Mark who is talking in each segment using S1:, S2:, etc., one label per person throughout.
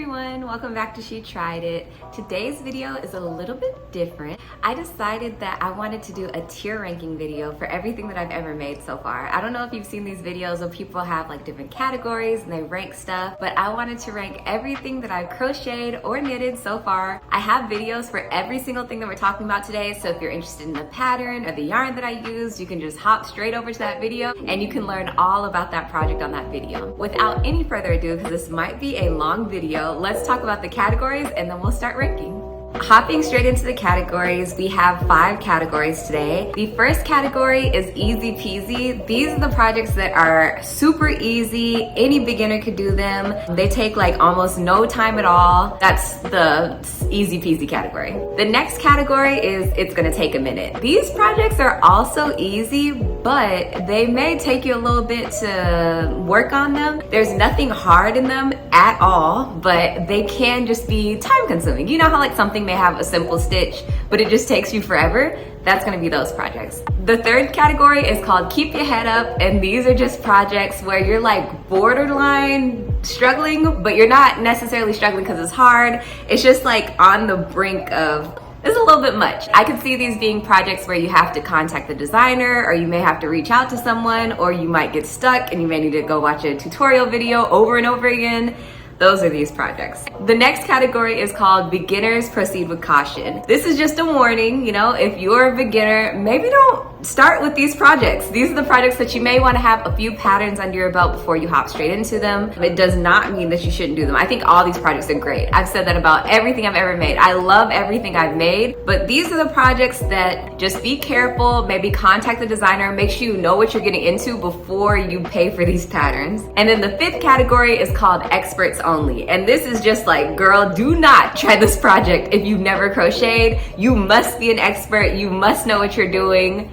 S1: everyone, welcome back to She Tried It. Today's video is a little bit different. I decided that I wanted to do a tier ranking video for everything that I've ever made so far. I don't know if you've seen these videos where people have like different categories and they rank stuff, but I wanted to rank everything that I've crocheted or knitted so far. I have videos for every single thing that we're talking about today, so if you're interested in the pattern or the yarn that I used, you can just hop straight over to that video and you can learn all about that project on that video. Without any further ado, because this might be a long video, let's talk about the categories and then we'll start ranking. Hopping straight into the categories, we have 5 categories today. The first category is easy peasy. These are the projects that are super easy. Any beginner could do them. They take like almost no time at all. That's the easy peasy category. The next category is it's gonna take a minute. These projects are also easy, but they may take you a little bit to work on them. There's nothing hard in them at all, but they can just be time consuming. You know how like something may have a simple stitch, but it just takes you forever? That's gonna be those projects. The third category is called keep your head up, and these are just projects where you're like borderline struggling, but you're not necessarily struggling because it's hard. It's just like on the brink of, it's a little bit much. I could see these being projects where you have to contact the designer, or you may have to reach out to someone, or you might get stuck and you may need to go watch a tutorial video over and over again. Those are these projects. The next category is called beginners proceed with caution. This is just a warning, you know, if you're a beginner, maybe don't start with these projects. These are the projects that you may want to have a few patterns under your belt before you hop straight into them. It does not mean that you shouldn't do them. I think all these projects are great. I've said that about everything I've ever made. I love everything I've made, but these are the projects that just be careful, maybe contact the designer, make sure you know what you're getting into before you pay for these patterns. And then the 5th category is called experts only. And this is just like, girl, do not try this project if you've never crocheted. You must be an expert. You must know what you're doing.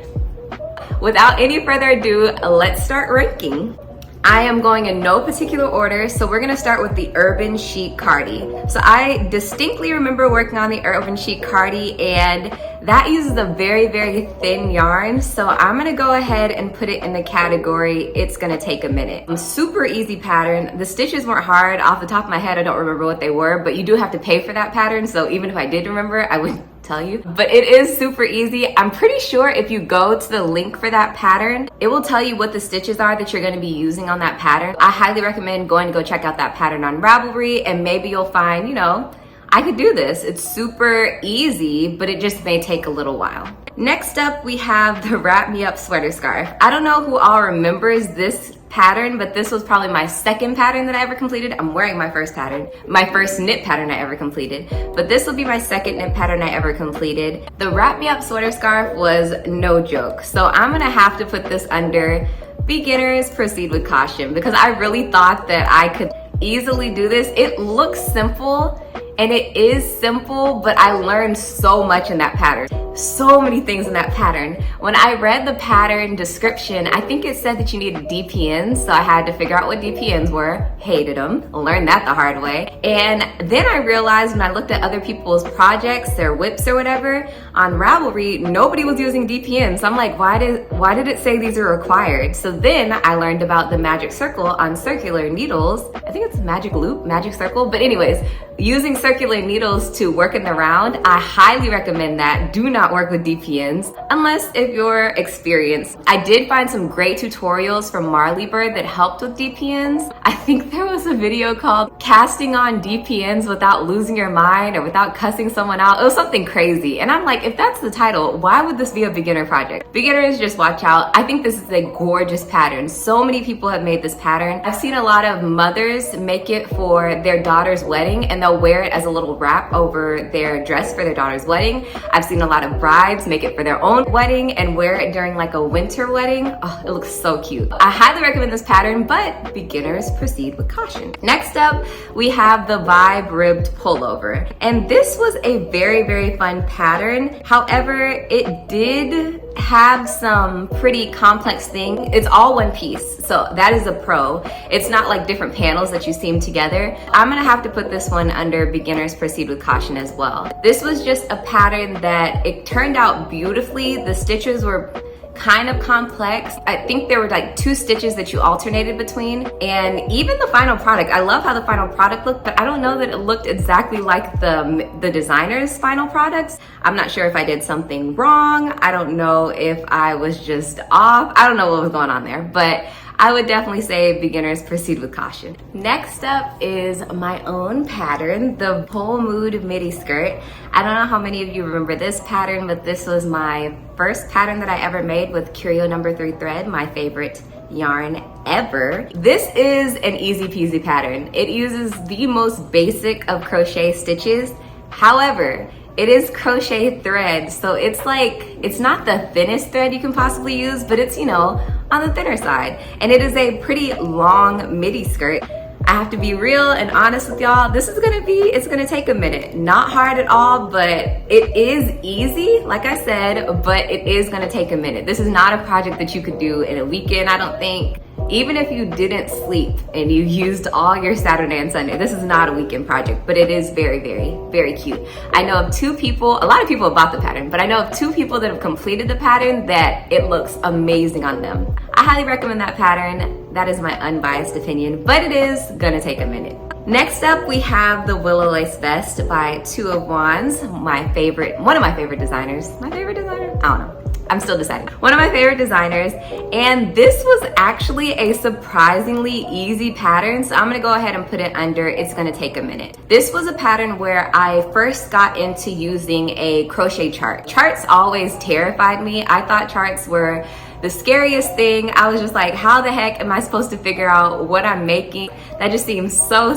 S1: Without any further ado, let's start ranking. I am going in no particular order, so we're gonna start with the Urban Chic Cardi. So I distinctly remember working on the Urban Chic Cardi, and that uses a very, very thin yarn. So I'm gonna go ahead and put it in the category, it's gonna take a minute. Super easy pattern. The stitches weren't hard. Off the top of my head, I don't remember what they were, but you do have to pay for that pattern. So even if I did remember, I would tell you, but it is super easy. I'm pretty sure if you go to the link for that pattern, it will tell you what the stitches are that you're going to be using on that pattern. I highly recommend going to go check out that pattern on Ravelry, and maybe you'll find, you know, I could do this. It's super easy, but it just may take a little while. Next up, we have the Wrap Me Up Sweater Scarf. I don't know who all remembers this pattern, but this was probably my second pattern that I ever completed. I'm wearing my first pattern, my first knit pattern I ever completed, but this will be my second knit pattern I ever completed. The Wrap Me Up Sweater Scarf was no joke, so I'm gonna have to put this under beginners proceed with caution, because I really thought that I could easily do this. It looks simple, and it is simple, but I learned so much in that pattern. So many things in that pattern. When I read the pattern description, I think it said that you needed DPNs, so I had to figure out what DPNs were. Hated them, learned that the hard way. And then I realized when I looked at other people's projects, their whips or whatever, on Ravelry, nobody was using DPNs. So I'm like, why did it say these are required? So then I learned about the magic circle on circular needles. I think it's magic loop, magic circle, but anyways, using circular needles to work in the round, I highly recommend that. Do not work with DPNs unless if you're experienced. I did find some great tutorials from Marley Bird that helped with DPNs. I think there was a video called Casting on DPNs Without Losing Your Mind or Without Cussing Someone Out. It was something crazy. And I'm like, if that's the title, why would this be a beginner project? Beginners, just watch out. I think this is a gorgeous pattern. So many people have made this pattern. I've seen a lot of mothers make it for their daughter's wedding, and they'll wear it as a little wrap over their dress for their daughter's wedding. I've seen a lot of brides make it for their own wedding and wear it during like a winter wedding. Oh, it looks so cute. I highly recommend this pattern, but beginners proceed with caution. Next up, we have the Vibe Ribbed Pullover. And this was a very, very fun pattern. However, it did have some pretty complex things. It's all one piece, so that is a pro. It's not like different panels that you seam together. I'm gonna have to put this one under beginners proceed with caution as well. This was just a pattern that it turned out beautifully. The stitches were kind of complex. I think there were like 2 stitches that you alternated between, and even the final product, I love how the final product looked, but I don't know that it looked exactly like the designer's final products. I'm not sure if I did something wrong. I don't know if I was just off. I don't know what was going on there, but I would definitely say beginners proceed with caution. Next up is my own pattern, the Whole Mood midi skirt. I don't know how many of you remember this pattern, but this was my first pattern that I ever made with Curio number 3 thread, my favorite yarn ever. This is an easy peasy pattern. It uses the most basic of crochet stitches. However, it is crochet thread, so it's like, it's not the thinnest thread you can possibly use, but it's, you know, on the thinner side. And it is a pretty long midi skirt. I have to be real and honest with y'all. This is it's gonna take a minute. Not hard at all, but it is easy, like I said, but it is gonna take a minute. This is not a project that you could do in a weekend, I don't think. Even if you didn't sleep and you used all your Saturday and Sunday, this is not a weekend project, but it is very, very, very cute. I know of 2 people, a lot of people have bought the pattern, but I know of 2 people that have completed the pattern that it looks amazing on them. I highly recommend that pattern. That is my unbiased opinion, but it is gonna take a minute. Next up, we have the Willow Lace Vest by 2 of Wands, one of my favorite designers. My favorite designer? I don't know. I'm still deciding. One of my favorite designers, and this was actually a surprisingly easy pattern, so I'm gonna go ahead and put it under It's Gonna Take a Minute. This was a pattern where I first got into using a crochet chart. Charts always terrified me. I thought charts were the scariest thing. I was just like, how the heck am I supposed to figure out what I'm making? That just seems so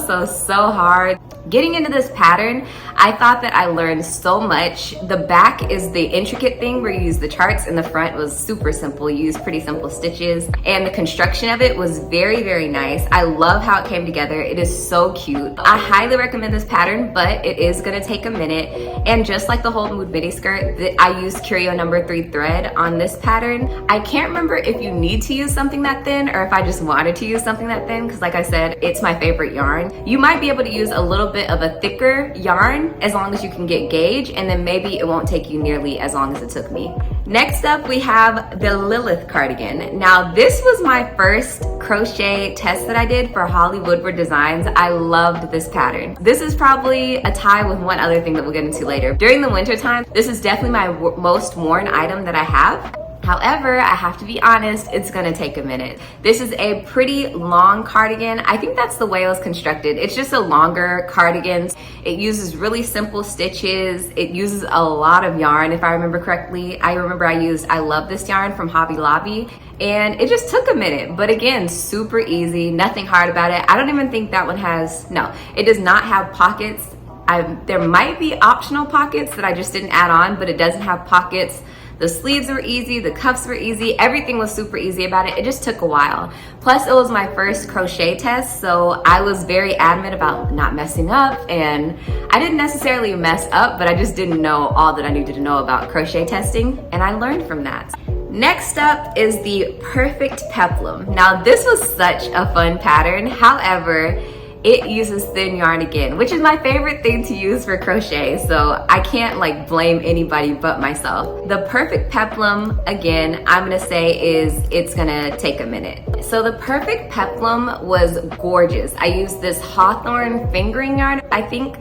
S1: hard. Getting into this pattern, I thought that I learned so much. The back is the intricate thing where you use the charts, and the front was super simple. You use pretty simple stitches, and the construction of it was very, very nice. I love how it came together. It is so cute. I highly recommend this pattern, but it is gonna take a minute. And just like the Whole Mood midi skirt, I used Curio number 3 thread on this pattern. I can't remember if you need to use something that thin or if I just wanted to use something that thin, because like I said, it's my favorite yarn. You might be able to use a little bit of a thicker yarn as long as you can get gauge, and then maybe it won't take you nearly as long as it took me. Next up, we have the Lilith cardigan. Now, this was my first crochet test that I did for Holly Woodward Designs. I loved this pattern. This is probably a tie with one other thing that we'll get into later. During the winter time, this is definitely my most worn item that I have. However, I have to be honest, it's gonna take a minute. This is a pretty long cardigan. I think that's the way it was constructed. It's just a longer cardigan. It uses really simple stitches. It uses a lot of yarn, if I remember correctly. I remember I love this yarn from Hobby Lobby, and it just took a minute. But again, super easy, nothing hard about it. I don't even think that one no, it does not have pockets. There might be optional pockets that I just didn't add on, but it doesn't have pockets. The sleeves were easy, the cuffs were easy, everything was super easy about it. It just took a while. Plus, it was my first crochet test, so I was very adamant about not messing up, and I didn't necessarily mess up, but I just didn't know all that I needed to know about crochet testing, and I learned from that. Next up is the Perfect Peplum. Now, this was such a fun pattern. However, it uses thin yarn again, which is my favorite thing to use for crochet, so I can't like blame anybody but myself. The Perfect Peplum, again, I'm gonna say it's gonna take a minute. So the Perfect Peplum was gorgeous. I used this Hawthorne fingering yarn. I think,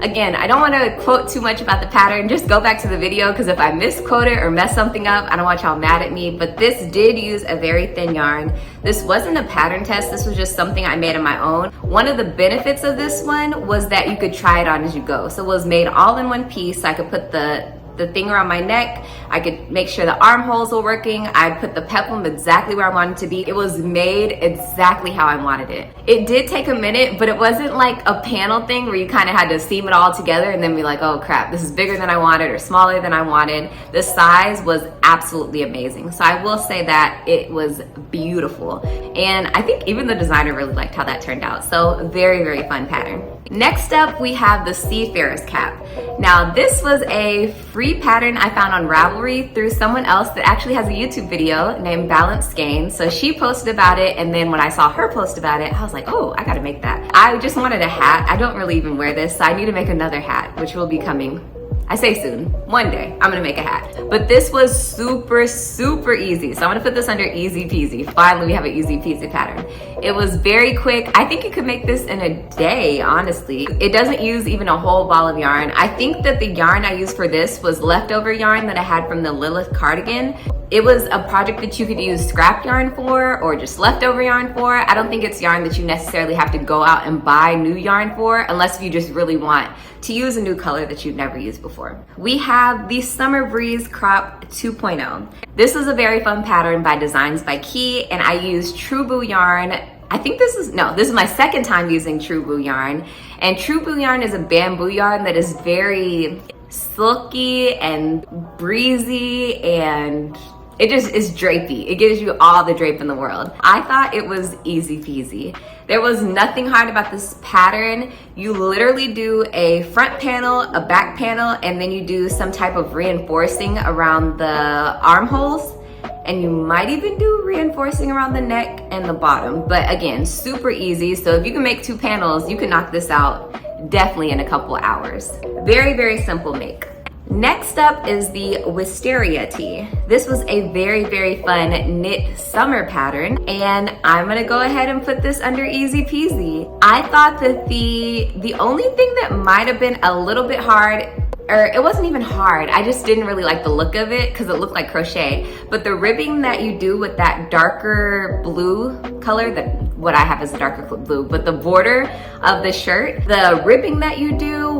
S1: again, I don't wanna quote too much about the pattern, just go back to the video, because if I misquote it or mess something up, I don't want y'all mad at me, but this did use a very thin yarn. This wasn't a pattern test, this was just something I made on my own. One of the benefits of this one was that you could try it on as you go. So it was made all in one piece. So I could put the thing around my neck. I could make sure the armholes were working. I'd put the peplum exactly where I wanted it to be. It was made exactly how I wanted it. It did take a minute, but it wasn't like a panel thing where you kind of had to seam it all together and then be like, oh crap, this is bigger than I wanted or smaller than I wanted. The size was absolutely amazing. So I will say that it was beautiful. And I think even the designer really liked how that turned out. So very, very fun pattern. Next up, we have the Seafarer's Cap. Now, this was a free pattern I found on Ravelry through someone else that actually has a YouTube video named Balanced Skein. So she posted about it, and then when I saw her post about it, I was like, oh, I gotta make that. I just wanted a hat. I don't really even wear this, so I need to make another hat, which will be coming I say soon, one day, I'm gonna make a hat. But this was super, super easy. So I'm gonna put this under easy peasy. Finally, we have an easy peasy pattern. It was very quick. I think you could make this in a day, honestly. It doesn't use even a whole ball of yarn. I think that the yarn I used for this was leftover yarn that I had from the LILITH cardigan. It was a project that you could use scrap yarn for or just leftover yarn for. I don't think it's yarn that you necessarily have to go out and buy new yarn for unless you just really want to use a new color that you've never used before. We have the Summer Breeze Crop 2.0. This is a very fun pattern by Designs by Key, and I used True Boo yarn. I think this is my second time using True Boo yarn. And True Boo yarn is a bamboo yarn that is very silky and breezy, and it just is drapey. It gives you all the drape in the world. I thought it was easy peasy. There was nothing hard about this pattern. You literally do a front panel, a back panel, and then you do some type of reinforcing around the armholes. And you might even do reinforcing around the neck and the bottom. But again, super easy. So if you can make 2 panels, you can knock this out definitely in a couple hours. Very, very simple make. Next up is the Wisteria tee. This was a very, very fun knit summer pattern, and I'm gonna go ahead and put this under easy peasy. I thought that the only thing that might have been a little bit hard, or it wasn't even hard, I just didn't really like the look of it because it looked like crochet, but the ribbing that you do with that darker blue color, that what I have is a darker blue, but the border of the shirt, the ribbing that you do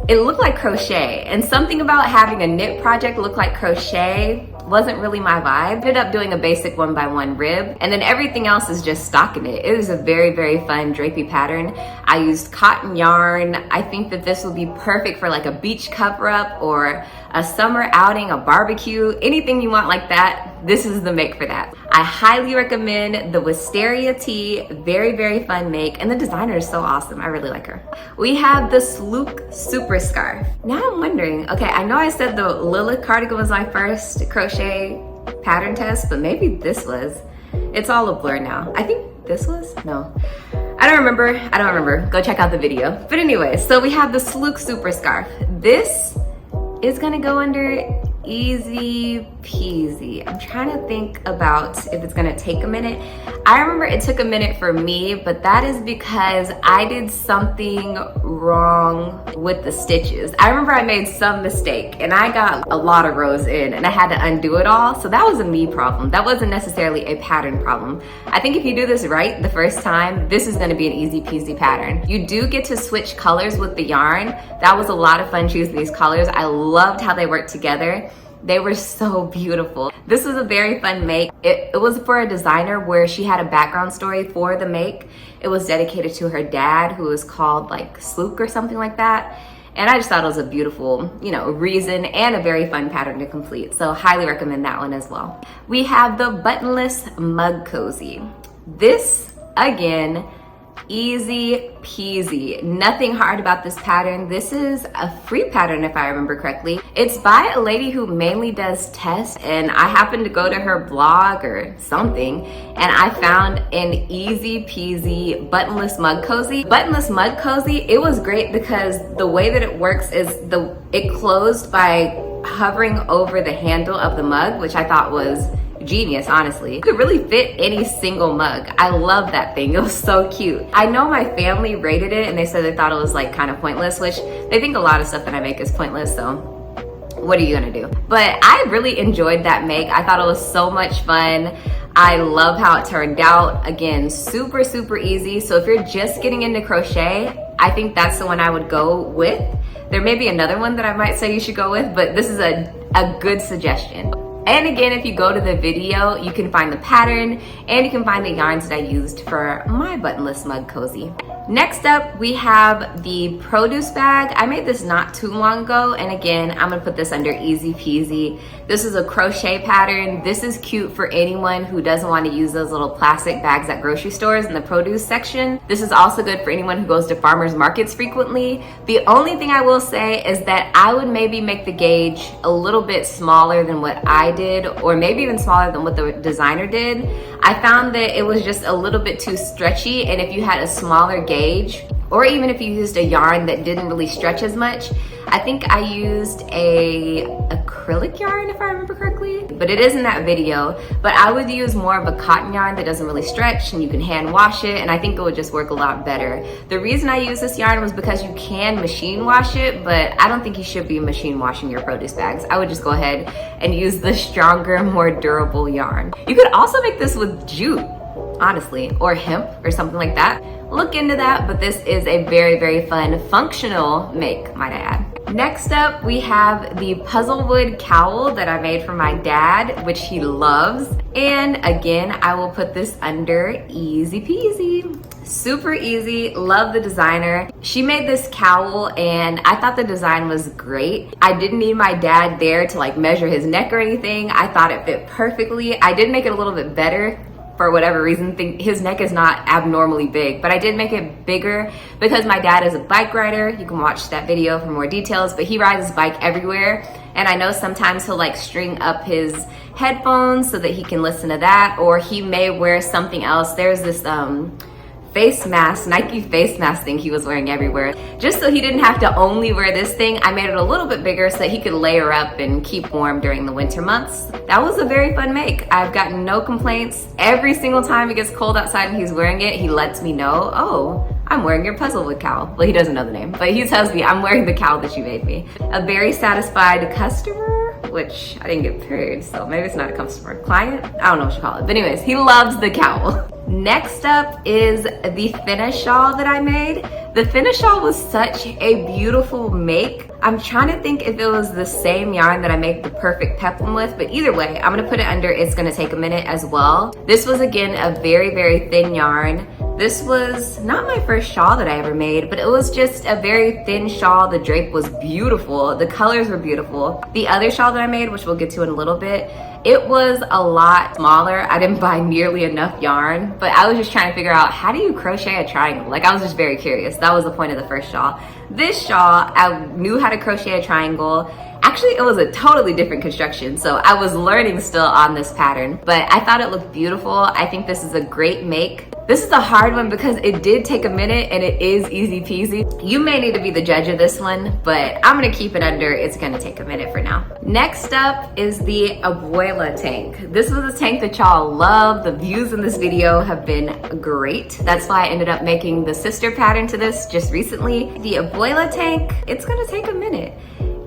S1: it looked like crochet, and something about having a knit project look like crochet wasn't really my vibe. Ended up doing a basic 1x1 rib, and then everything else is just stocking it. It is a very, very fun drapey pattern. I used cotton yarn. I think that this would be perfect for like a beach cover up or a summer outing, a barbecue, anything you want like that. This is the make for that. I highly recommend the Wisteria tee. Very, very fun make, and the designer is so awesome. I really like her. We have the Slook Super Scarf. Now I'm wondering, okay, I know I said the Lilith cardigan was my first crochet pattern test, but maybe this was. It's all a blur now. I think this was? No. I don't remember. Go check out the video. But anyway, so we have the Slook Super Scarf. This is gonna go under easy peasy. I'm trying to think about if it's gonna take a minute. I remember it took a minute for me, but that is because I did something wrong with the stitches. I remember I made some mistake and I got a lot of rows in and I had to undo it all. So that was a me problem. That wasn't necessarily a pattern problem. I think if you do this right the first time, this is gonna be an easy peasy pattern. You do get to switch colors with the yarn. That was a lot of fun choosing these colors. I loved how they worked together. They were so beautiful. This was a very fun make. It was for a designer where she had a background story for the make. It was dedicated to her dad, who was called like Slook or something like that. And I just thought it was a beautiful, reason and a very fun pattern to complete. So highly recommend that one as well. We have the Buttonless Mug Cozy. This, again, easy peasy. Nothing hard about this pattern. This is a free pattern if I remember correctly. It's by a lady who mainly does tests, and I happened to go to her blog or something and I found an easy peasy buttonless mug cozy. Buttonless mug cozy, it was great because the way that it works is it closed by hovering over the handle of the mug, which I thought was genius, honestly. It could really fit any single mug. I love that thing. It was so cute. I know my family rated it and they said they thought it was like kind of pointless, which they think a lot of stuff that I make is pointless, so what are you gonna do? But I really enjoyed that make. I thought it was so much fun. I love how it turned out. Again, super, super easy. So if you're just getting into crochet, I think that's the one I would go with. There may be another one that I might say you should go with, but this is a good suggestion. And again, if you go to the video, you can find the pattern and you can find the yarns that I used for my buttonless mug cozy. Next up, we have the produce bag. I made this not too long ago, and again, I'm gonna put this under easy peasy. This is a crochet pattern. This is cute for anyone who doesn't want to use those little plastic bags at grocery stores in the produce section. This is also good for anyone who goes to farmers markets frequently. The only thing I will say is that I would maybe make the gauge a little bit smaller than what I did, or maybe even smaller than what the designer did. I found that it was just a little bit too stretchy, and if you had a smaller gauge, or even if you used a yarn that didn't really stretch as much. I think I used a acrylic yarn, if I remember correctly, but it is in that video. But I would use more of a cotton yarn that doesn't really stretch and you can hand wash it, and I think it would just work a lot better. The reason I use this yarn was because you can machine wash it, but I don't think you should be machine washing your produce bags. I would just go ahead and use the stronger, more durable yarn. You could also make this with jute, honestly, or hemp or something like that. Look into that, but this is a very, very fun, functional make, might I add. Next up, we have the puzzlewood cowl that I made for my dad, which he loves. And again, I will put this under easy peasy. Super easy, love the designer. She made this cowl and I thought the design was great. I didn't need my dad there to like measure his neck or anything. I thought it fit perfectly. I did make it a little bit better for whatever reason. His neck is not abnormally big, but I did make it bigger because my dad is a bike rider. You can watch that video for more details, but he rides his bike everywhere. And I know sometimes he'll like string up his headphones so that he can listen to that, or he may wear something else. There's this face mask, Nike face mask thing he was wearing everywhere. Just so he didn't have to only wear this thing, I made it a little bit bigger so that he could layer up and keep warm during the winter months. That was a very fun make. I've gotten no complaints. Every single time it gets cold outside and he's wearing it, he lets me know, oh, I'm wearing your puzzlewood cowl. Well, he doesn't know the name, but he tells me I'm wearing the cowl that you made me. A very satisfied customer, which I didn't get paid, so maybe it's not a customer. Client? I don't know what you call it. But anyways, he loves the cowl. Next up is the finish shawl that I made. The finish shawl was such a beautiful make. I'm trying to think if it was the same yarn that I made the perfect peplum with, but either way, I'm gonna put it under It's Gonna Take a Minute as well. This was again a very, very thin yarn. This was not my first shawl that I ever made, but it was just a very thin shawl. The drape was beautiful. The colors were beautiful. The other shawl that I made, which we'll get to in a little bit, it was a lot smaller. I didn't buy nearly enough yarn, but I was just trying to figure out how do you crochet a triangle? Like I was just very curious. That was the point of the first shawl. This shawl, I knew how to crochet a triangle. Actually, it was a totally different construction, so I was learning still on this pattern, but I thought it looked beautiful. I think this is a great make. This is a hard one because it did take a minute and it is easy peasy. You may need to be the judge of this one, but I'm gonna keep it under It's Gonna Take a Minute for now. Next up is the Abuela tank. This was a tank that y'all love. The views in this video have been great. That's why I ended up making the sister pattern to this just recently. The Abuela tank, it's gonna take a minute.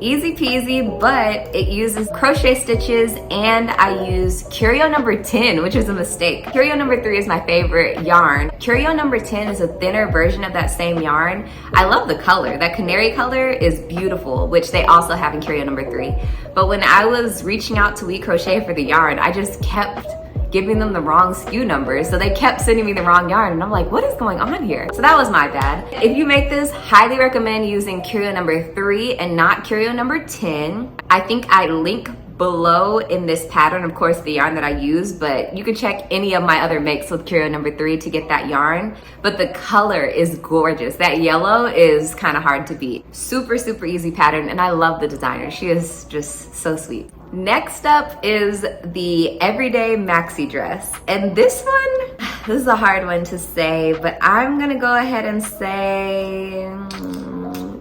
S1: Easy peasy, but it uses crochet stitches and I use Curio number 10, which is a mistake. Curio number 3 is my favorite yarn. Curio number 10 is a thinner version of that same yarn. I love the color. That canary color is beautiful, which they also have in Curio number 3. But when I was reaching out to We Crochet for the yarn, I just kept giving them the wrong SKU numbers. So they kept sending me the wrong yarn and I'm like, what is going on here? So that was my bad. If you make this, highly recommend using Curio number 3 and not Curio number 10. I think I link below in this pattern, of course, the yarn that I use, but you can check any of my other makes with Curio number 3 to get that yarn. But the color is gorgeous. That yellow is kind of hard to beat. Super, super easy pattern, and I love the designer. She is just so sweet. Next up is the Everyday Maxi Dress. And this one, this is a hard one to say, but I'm gonna go ahead and say,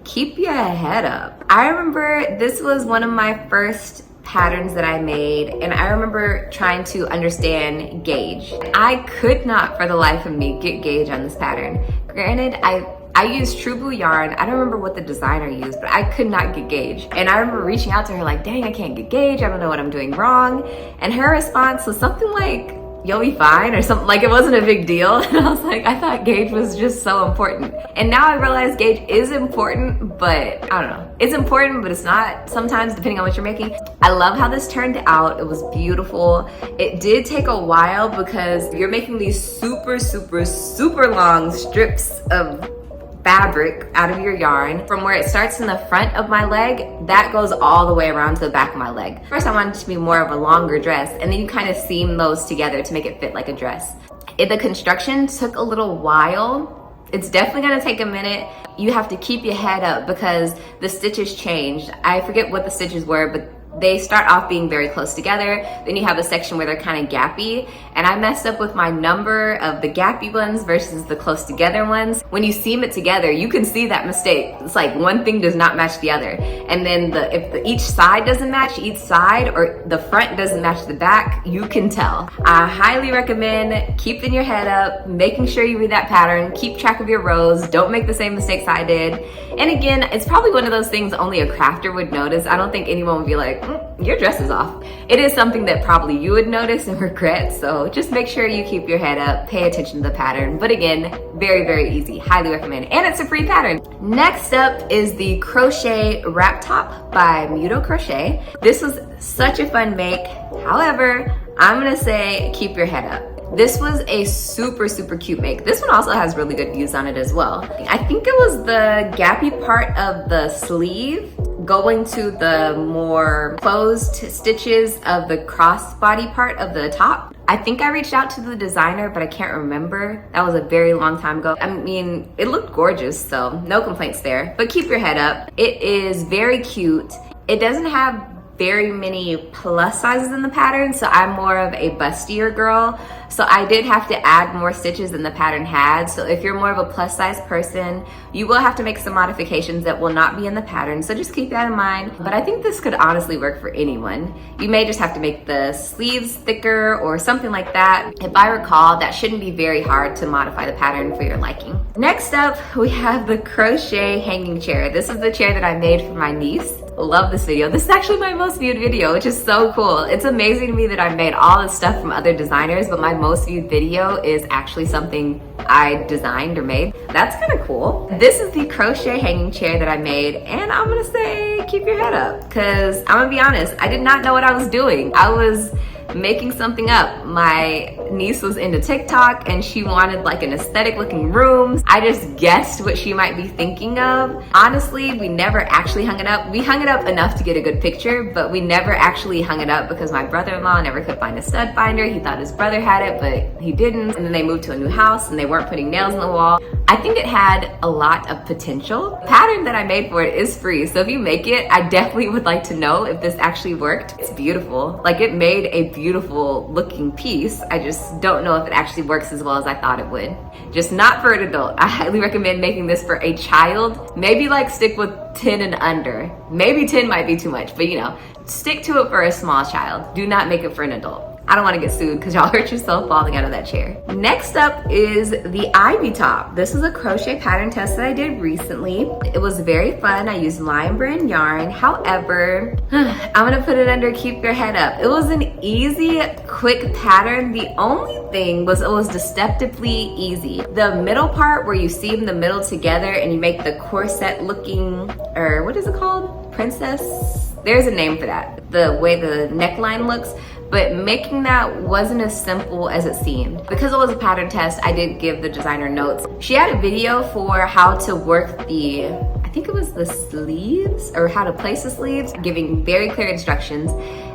S1: keep your head up. I remember this was one of my first patterns that I made, and I remember trying to understand gauge. I could not for the life of me get gauge on this pattern. Granted, I used True Blue yarn. I don't remember what the designer used, but I could not get gauge. And I remember reaching out to her like, dang, I can't get gauge. I don't know what I'm doing wrong. And her response was something like, you'll be fine, or something. Like it wasn't a big deal. And I was like, I thought gauge was just so important. And now I realize gauge is important, but I don't know. It's important, but it's not sometimes, depending on what you're making. I love how this turned out. It was beautiful. It did take a while because you're making these super, super, super long strips of fabric out of your yarn. From where it starts in the front of my leg, that goes all the way around to the back of my leg. First, I wanted it to be more of a longer dress, and then you kind of seam those together to make it fit like a dress. The construction took a little while. It's definitely gonna take a minute. You have to keep your head up because the stitches changed. I forget what the stitches were, but they start off being very close together. Then you have a section where they're kind of gappy, and I messed up with my number of the gappy ones versus the close together ones. When you seam it together, you can see that mistake. It's like one thing does not match the other. And then if each side doesn't match each side, or the front doesn't match the back, you can tell. I highly recommend keeping your head up, making sure you read that pattern, keep track of your rows, don't make the same mistakes I did. And again, it's probably one of those things only a crafter would notice. I don't think anyone would be like, your dress is off. It is something that probably you would notice and regret, so just make sure you keep your head up, pay attention to the pattern. But again, very, very easy, highly recommend. And it's a free pattern. Next up is the Crochet Wrap Top by MUDO Crochet. This was such a fun make. However, I'm gonna say keep your head up. This was a super, super cute make. This one also has really good views on it as well. I think it was the gappy part of the sleeve going to the more closed stitches of the crossbody part of the top. I think I reached out to the designer, but I can't remember. That was a very long time ago. I mean, it looked gorgeous, so no complaints there. But keep your head up. It is very cute. It doesn't have very many plus sizes in the pattern, so I'm more of a bustier girl. So I did have to add more stitches than the pattern had. So if you're more of a plus size person, you will have to make some modifications that will not be in the pattern. So just keep that in mind. But I think this could honestly work for anyone. You may just have to make the sleeves thicker or something like that. If I recall, that shouldn't be very hard to modify the pattern for your liking. Next up, we have the crochet hanging chair. This is the chair that I made for my niece. Love this video. This is actually my most viewed video, which is so cool. It's amazing to me that I made all this stuff from other designers, but my most viewed video is actually something I designed or made. That's kind of cool. This is the crochet hanging chair that I made, and I'm gonna say keep your head up, because I'm gonna be honest, I did not know what I was doing. I was making something up. My niece was into TikTok and she wanted like an aesthetic looking room. I just guessed what she might be thinking of. Honestly, we never actually hung it up. We hung it up enough to get a good picture, but we never actually hung it up because my brother-in-law never could find a stud finder. He thought his brother had it, but he didn't. And then they moved to a new house and they weren't putting nails in the wall. I think it had a lot of potential. The pattern that I made for it is free, so if you make it, I definitely would like to know if this actually worked. It's beautiful. Like, it made a beautiful looking piece. I just don't know if it actually works as well as I thought it would. Just not for an adult. I highly recommend making this for a child. Maybe like stick with 10 and under. Maybe 10 might be too much, but you know, stick to it for a small child. Do not make it for an adult. I don't want to get sued because y'all hurt yourself falling out of that chair. Next up is the Ivy top. This is a crochet pattern test that I did recently. It was very fun. I used Lion Brand yarn. However, I'm gonna put it under keep your head up. It was an easy, quick pattern. The only thing was it was deceptively easy. The middle part where you seam the middle together and you make the corset looking, or what is it called? Princess? There's a name for that. The way the neckline looks. But making that wasn't as simple as it seemed. Because it was a pattern test, I did give the designer notes. She had a video for how to work the, I think it was the sleeves, or how to place the sleeves, giving very clear instructions.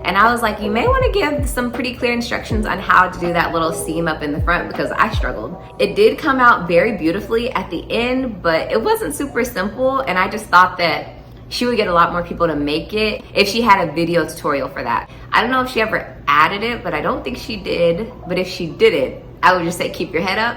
S1: And I was like, you may want to give some pretty clear instructions on how to do that little seam up in the front, because I struggled. It did come out very beautifully at the end, but it wasn't super simple, and I just thought that she would get a lot more people to make it if she had a video tutorial for that. I don't know if she ever added it, but I don't think she did. But if she did it, I would just say keep your head up.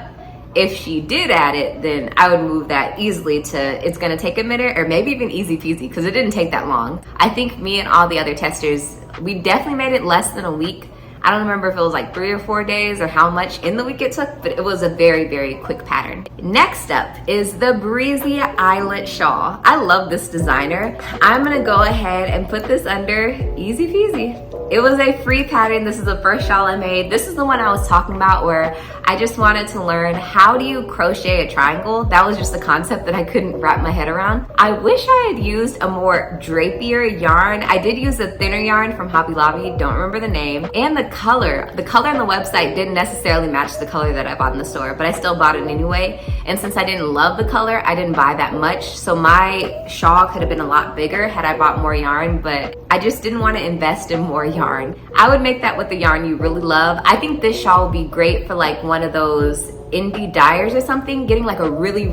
S1: If she did add it, then I would move that easily to it's gonna take a minute, or maybe even easy peasy, because it didn't take that long. I think me and all the other testers, we definitely made it less than a week. I don't remember if it was like 3 or 4 days or how much in the week it took, but it was a very, very quick pattern. Next up is the Breezy Eyelet Shawl. I love this designer. I'm gonna go ahead and put this under easy peasy. It was a free pattern. This is the first shawl I made. This is the one I was talking about where I just wanted to learn how do you crochet a triangle. That was just a concept that I couldn't wrap my head around. I wish I had used a more drapier yarn. I did use a thinner yarn from Hobby Lobby, don't remember the name. And the color on the website didn't necessarily match the color that I bought in the store, but I still bought it anyway. And since I didn't love the color, I didn't buy that much. So my shawl could have been a lot bigger had I bought more yarn, but I just didn't want to invest in more yarn. I would make that with the yarn you really love. I think this shawl would be great for like one of those indie dyers or something, getting like a really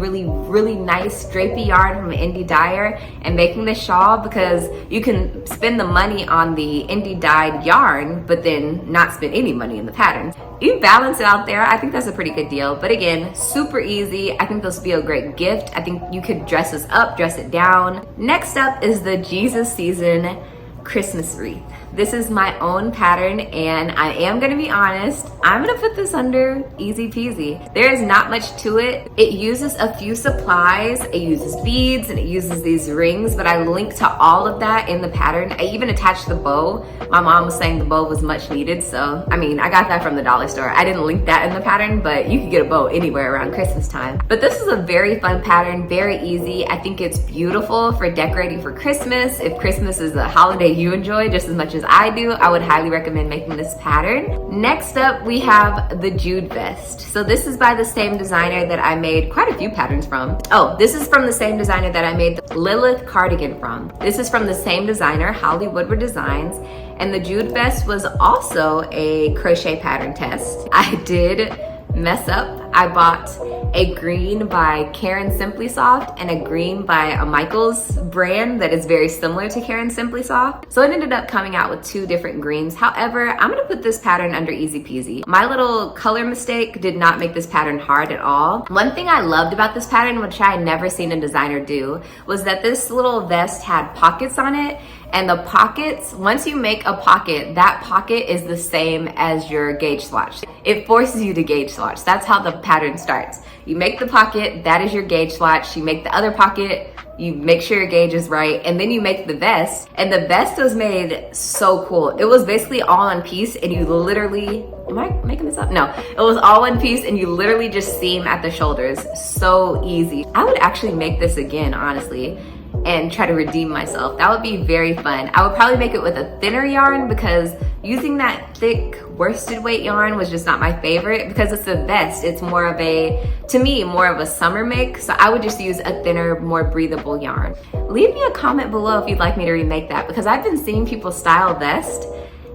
S1: nice drapey yarn from an indie dyer and making this shawl, because you can spend the money on the indie dyed yarn but then not spend any money in the pattern. You balance it out there. I think that's a pretty good deal. But again, super easy. I think this will be a great gift. I think you could dress this up, dress it down. Next up is the Jesus Season Christmas wreath. This is my own pattern, and I am gonna be honest, I'm gonna put this under easy peasy. There is not much to it. It uses a few supplies, it uses beads, and it uses these rings, but I linked to all of that in the pattern. I even attached the bow. My mom was saying the bow was much needed, so I mean, I got that from the dollar store. I didn't link that in the pattern, but you can get a bow anywhere around Christmas time. But this is a very fun pattern, very easy. I think it's beautiful for decorating for Christmas. If Christmas is a holiday you enjoy just as much as I do, I would highly recommend making this pattern. Next up, we have the Jude vest. So this is by the same designer that I made quite a few patterns from. Oh, this is from the same designer that I made the Lilith cardigan from. This is from the same designer, Holly Woodward Designs. And the Jude vest was also a crochet pattern test. I did mess up. I bought a green by Karen Simply Soft and a green by a Michaels brand that is very similar to Karen Simply Soft. So it ended up coming out with two different greens. However, I'm gonna put this pattern under easy peasy. My little color mistake did not make this pattern hard at all. One thing I loved about this pattern, which I had never seen a designer do, was that this little vest had pockets on it. And the pockets, once you make a pocket, that pocket is the same as your gauge swatch. It forces you to gauge swatch. That's how the pattern starts. You make the pocket, that is your gauge swatch. You make the other pocket, you make sure your gauge is right, and then you make the vest. And the vest was made so cool. It was basically all one piece, and you literally, am I making this up? No, it was all one piece, and you literally just seam at the shoulders. So easy. I would actually make this again, honestly, and try to redeem myself. That would be very fun. I would probably make it with a thinner yarn, because using that thick worsted weight yarn was just not my favorite, because it's a vest. It's more of a, to me, more of a summer make. So I would just use a thinner, more breathable yarn. Leave me a comment below if you'd like me to remake that, because I've been seeing people style vest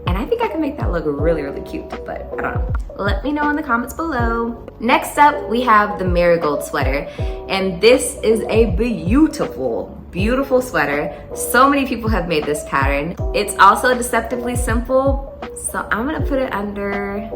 S1: and I think I can make that look really cute, but I don't know. Let me know in the comments below. Next up, we have the Marigold sweater. And this is a beautiful sweater. So many people have made this pattern. It's also deceptively simple, so I'm gonna put it under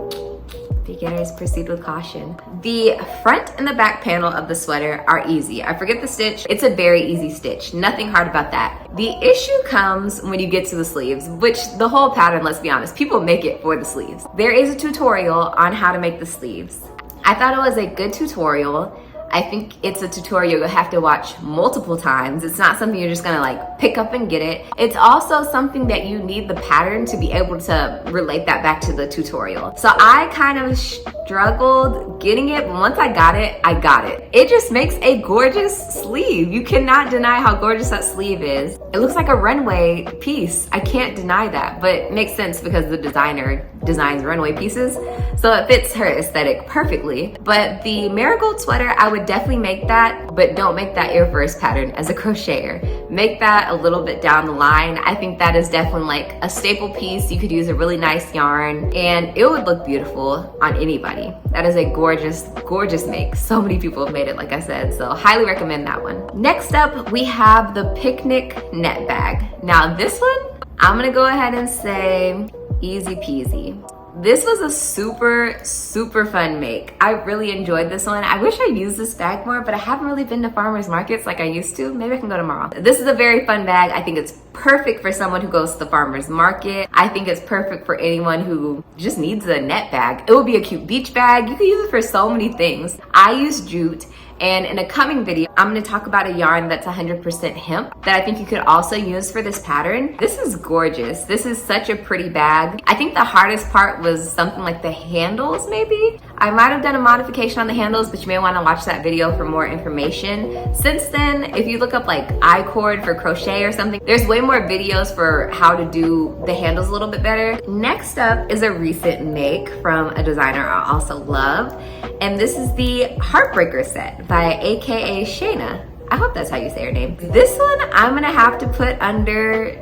S1: beginners proceed with caution. The front and the back panel of the sweater are easy. I forget the stitch. It's a very easy stitch. Nothing hard about that. The issue comes when you get to the sleeves, which the whole pattern, let's be honest, people make it for the sleeves. There is a tutorial on how to make the sleeves. I thought it was a good tutorial. I think it's a tutorial you'll have to watch multiple times. It's not something you're just gonna like pick up and get it. It's also something that you need the pattern to be able to relate that back to the tutorial. So I kind of struggled getting it, but once I got it, I got it. It just makes a gorgeous sleeve. You cannot deny how gorgeous that sleeve is. It looks like a runway piece. I can't deny that, but it makes sense because the designer designs runway pieces. So it fits her aesthetic perfectly. But the Marigold sweater, I would definitely make that, but don't make that your first pattern as a crocheter. Make that a little bit down the line. I think that is definitely like a staple piece. You could use a really nice yarn and it would look beautiful on anybody. That is a gorgeous make. So many people have made it, like I said, so highly recommend that one. Next up, we have the picnic net bag. Now this one, I'm gonna go ahead and say easy peasy. This was a super fun make. I really enjoyed this one. I wish I used this bag more, but I haven't really been to farmers markets like I used to. Maybe I can go tomorrow. This is a very fun bag. I think it's perfect for someone who goes to the farmers market. I think it's perfect for anyone who just needs a net bag. It would be a cute beach bag. You can use it for so many things. I use jute. And in a coming video, I'm gonna talk about a yarn that's 100% hemp that I think you could also use for this pattern. This is gorgeous. This is such a pretty bag. I think the hardest part was something like the handles, maybe. I might have done a modification on the handles, but you may wanna watch that video for more information. Since then, if you look up like I-cord for crochet or something, there's way more videos for how to do the handles a little bit better. Next up is a recent make from a designer I also love. And this is the Heartbreaker set by AKA Shayna. I hope that's how you say her name. This one I'm gonna have to put under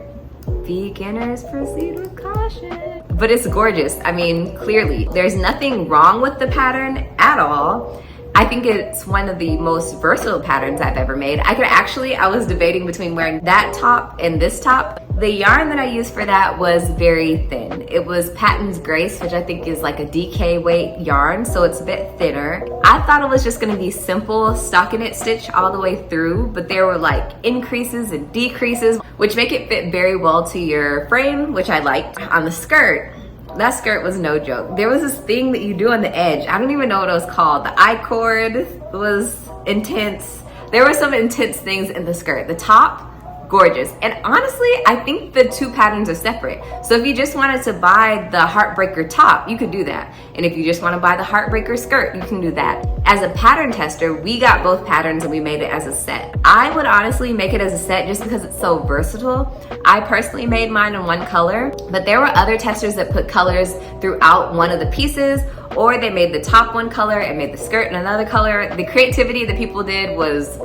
S1: beginners proceed with caution. But it's gorgeous. I mean, clearly, there's nothing wrong with the pattern at all. I think it's one of the most versatile patterns I've ever made. I was debating between wearing that top and this top. The yarn that I used for that was very thin. It was Patton's Grace, which I think is like a DK weight yarn, so it's a bit thinner. I thought it was just gonna be simple stockinette stitch all the way through, but there were like increases and decreases, which make it fit very well to your frame, which I liked. On the skirt, that skirt was no joke. There was this thing that you do on the edge. I don't even know what it was called. The I-cord was intense. There were some intense things in the skirt. The top, gorgeous. And honestly, I think the two patterns are separate. So if you just wanted to buy the Heartbreaker top, you could do that. And if you just want to buy the Heartbreaker skirt, you can do that. As a pattern tester, we got both patterns and we made it as a set. I would honestly make it as a set just because it's so versatile. I personally made mine in one color, but there were other testers that put colors throughout one of the pieces, or they made the top one color and made the skirt in another color. The creativity that people did was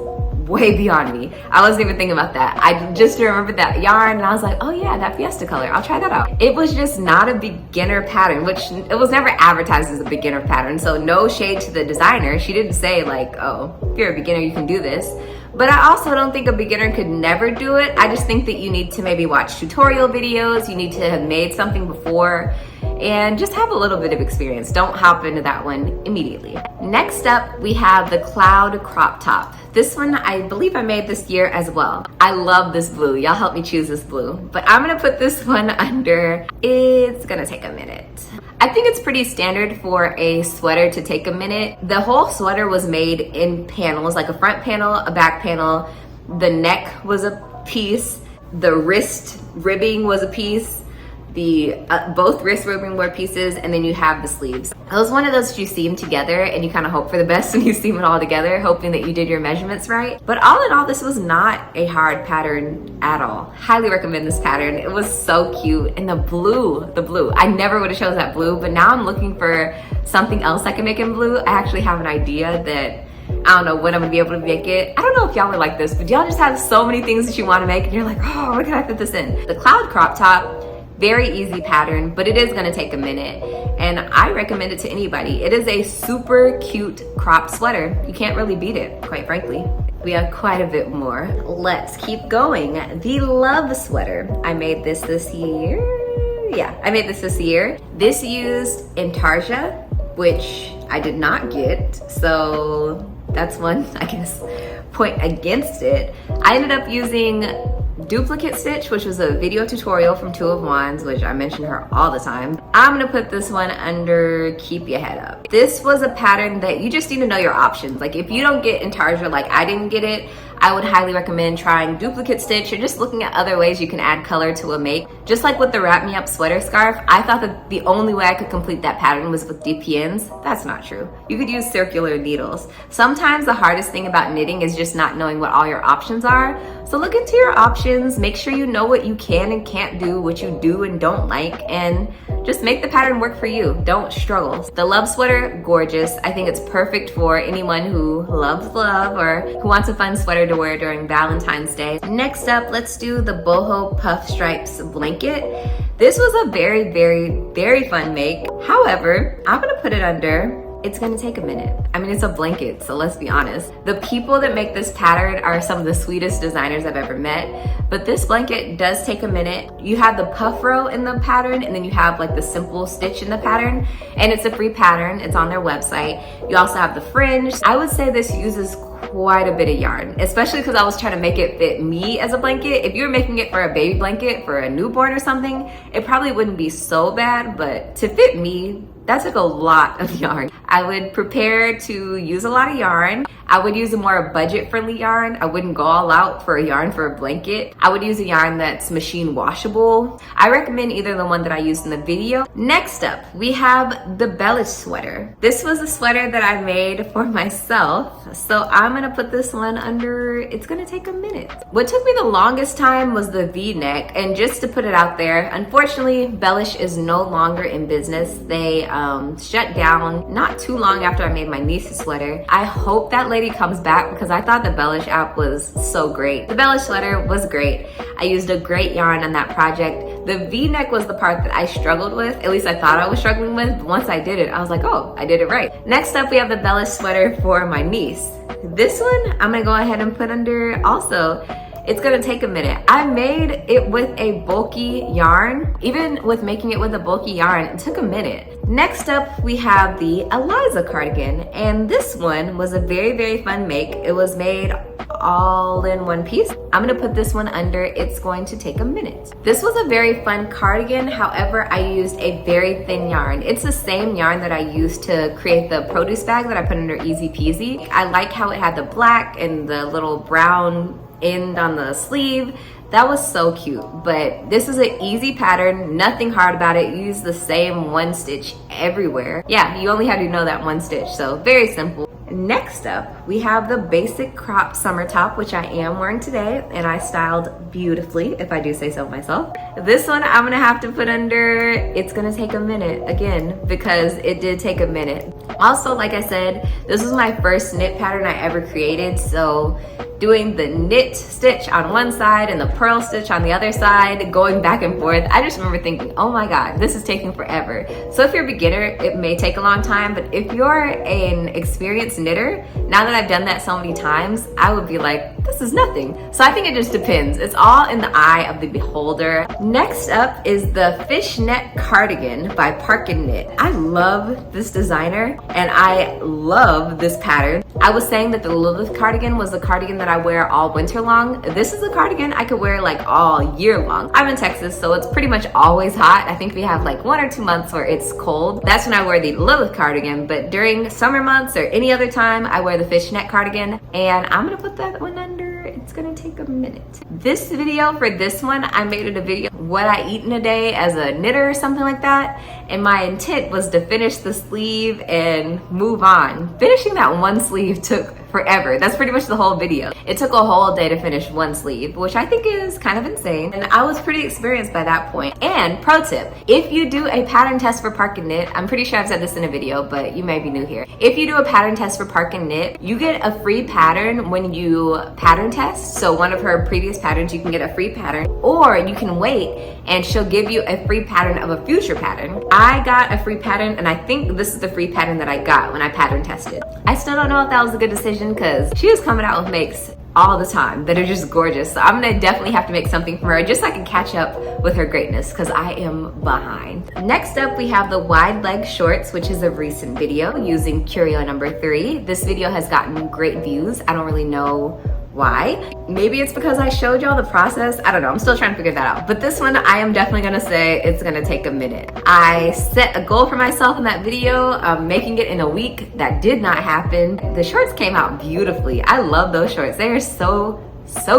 S1: way beyond me. I wasn't even thinking about that. I just remembered that yarn and I was like, oh yeah, that Fiesta color, I'll try that out. It was just not a beginner pattern, which it was never advertised as a beginner pattern. So no shade to the designer. She didn't say like, oh, if you're a beginner, you can do this. But I also don't think a beginner could never do it. I just think that you need to maybe watch tutorial videos. You need to have made something before and just have a little bit of experience. Don't hop into that one immediately. Next up, we have the Cloud Crop Top. This one, I believe I made this year as well. I love this blue. Y'all help me choose this blue. But I'm gonna put this one under, it's gonna take a minute. I think it's pretty standard for a sweater to take a minute. The whole sweater was made in panels, like a front panel, a back panel. The neck was a piece. The wrist ribbing was a piece. Both wrist ribbing were pieces, and then you have the sleeves. It was one of those you seam together and you kind of hope for the best when you seam it all together, hoping that you did your measurements right. But all in all, this was not a hard pattern at all. Highly recommend this pattern. It was so cute. And the blue, I never would have chosen that blue, but now I'm looking for something else I can make in blue. I actually have an idea that I don't know when I'm gonna be able to make it. I don't know if y'all are like this, but y'all just have so many things that you want to make and you're like, oh, where can I fit this in? The Cloud Crop Top, very easy pattern, but it is gonna take a minute. And I recommend it to anybody. It is a super cute crop sweater. You can't really beat it, quite frankly. We have quite a bit more. Let's keep going. The Love Sweater. I made this year. Yeah, I made this year. This used Intarsia, which I did not get. So that's one, I guess, point against it. I ended up using Duplicate Stitch, which was a video tutorial from Two of Wands, which I mention her all the time. I'm gonna put this one under Keep Your Head Up. This was a pattern that you just need to know your options. Like if you don't get Intarsia, like I didn't get it, I would highly recommend trying Duplicate Stitch or just looking at other ways you can add color to a make. Just like with the Wrap Me Up sweater scarf, I thought that the only way I could complete that pattern was with DPNs. That's not true. You could use circular needles. Sometimes the hardest thing about knitting is just not knowing what all your options are. So look into your options, make sure you know what you can and can't do, what you do and don't like, and just make the pattern work for you. Don't struggle. The Love Sweater, gorgeous. I think it's perfect for anyone who loves love or who wants a fun sweater to wear during Valentine's Day. Next up, let's do the Boho Puff Stripes blanket. This was a very, very, very fun make. However, I'm gonna put it under, it's gonna take a minute. I mean, it's a blanket, so let's be honest. The people that make this pattern are some of the sweetest designers I've ever met, but this blanket does take a minute. You have the puff row in the pattern, and then you have like the simple stitch in the pattern, and it's a free pattern. It's on their website. You also have the fringe. I would say this uses quite a bit of yarn, especially because I was trying to make it fit me as a blanket. If you were making it for a baby blanket for a newborn or something, it probably wouldn't be so bad, but to fit me, that took a lot of yarn. I would prepare to use a lot of yarn. I would use a more budget-friendly yarn. I wouldn't go all out for a yarn for a blanket. I would use a yarn that's machine washable. I recommend either the one that I used in the video. Next up, we have the Bellish sweater. This was a sweater that I made for myself. So I'm gonna put this one under, it's gonna take a minute. What took me the longest time was the V-neck. And just to put it out there, unfortunately, Bellish is no longer in business. They shut down not too long after I made my niece's sweater. I hope that lady comes back because I thought the BELLISH app was so great. The BELLISH sweater was great. I used a great yarn on that project. The V-neck was the part that I struggled with. At least I thought I was struggling with, but once I did it, I was like, oh, I did it right. Next up, we have the BELLISH sweater for my niece. This one, I'm gonna go ahead and put under also. It's gonna take a minute. I made it with a bulky yarn. Even with making it with a bulky yarn, it took a minute. Next up, we have the ALIZA cardigan. And this one was a very, very fun make. It was made all in one piece. I'm gonna put this one under. It's going to take a minute. This was a very fun cardigan. However, I used a very thin yarn. It's the same yarn that I used to create the produce bag that I put under Easy Peasy. I like how it had the black and the little brown end on the sleeve. That was so cute. But this is an easy pattern, nothing hard about it. You use the same one stitch everywhere. Yeah, you only have to know that one stitch, so very simple. Next up, we have the basic crop summer top, which I am wearing today, and I styled beautifully, if I do say so myself. This one I'm gonna have to put under. It's gonna take a minute, again, because it did take a minute. Also, like I said, this was my first knit pattern I ever created, so doing the knit stitch on one side and the purl stitch on the other side, going back and forth, I just remember thinking, oh my God, this is taking forever. So if you're a beginner, it may take a long time, but if you're an experienced knitter, now that I've done that so many times, I would be like, this is nothing. So I think it just depends. It's all in the eye of the beholder. Next up is the fishnet cardigan by Park and Knit. I love this designer and I love this pattern. I was saying that the LILITH cardigan was the cardigan that I wear all winter long. This is a cardigan I could wear like all year long. I'm in Texas, so it's pretty much always hot. I think we have like 1 or 2 months where it's cold. That's when I wear the LILITH cardigan, but during summer months or any other time, I wear the fishnet cardigan, and I'm gonna put that one under. It's gonna take a minute. This video, for this one, I made it a video what I eat in a day as a knitter or something like that, and my intent was to finish the sleeve and move on. Finishing that one sleeve took forever. That's pretty much the whole video. It took a whole day to finish one sleeve, which I think is kind of insane. And I was pretty experienced by that point. And pro tip, if you do a pattern test for Park and Knit, I'm pretty sure I've said this in a video, but you may be new here. If you do a pattern test for Park and Knit, you get a free pattern when you pattern test. So one of her previous patterns, you can get a free pattern, or you can wait and she'll give you a free pattern of a future pattern. I got a free pattern, and I think this is the free pattern that I got when I pattern tested. I still don't know if that was a good decision because she is coming out with makes all the time that are just gorgeous. So I'm gonna definitely have to make something for her just so I can catch up with her greatness because I am behind. Next up, we have the wide leg shorts, which is a recent video using Curio number 3. This video has gotten great views. I don't really know why. Maybe it's because I showed y'all the process. I don't know, I'm still trying to figure that out. But this one, I am definitely gonna say it's gonna take a minute. I set a goal for myself in that video, making it in a week. That did not happen. The shorts came out beautifully. I love those shorts. They are so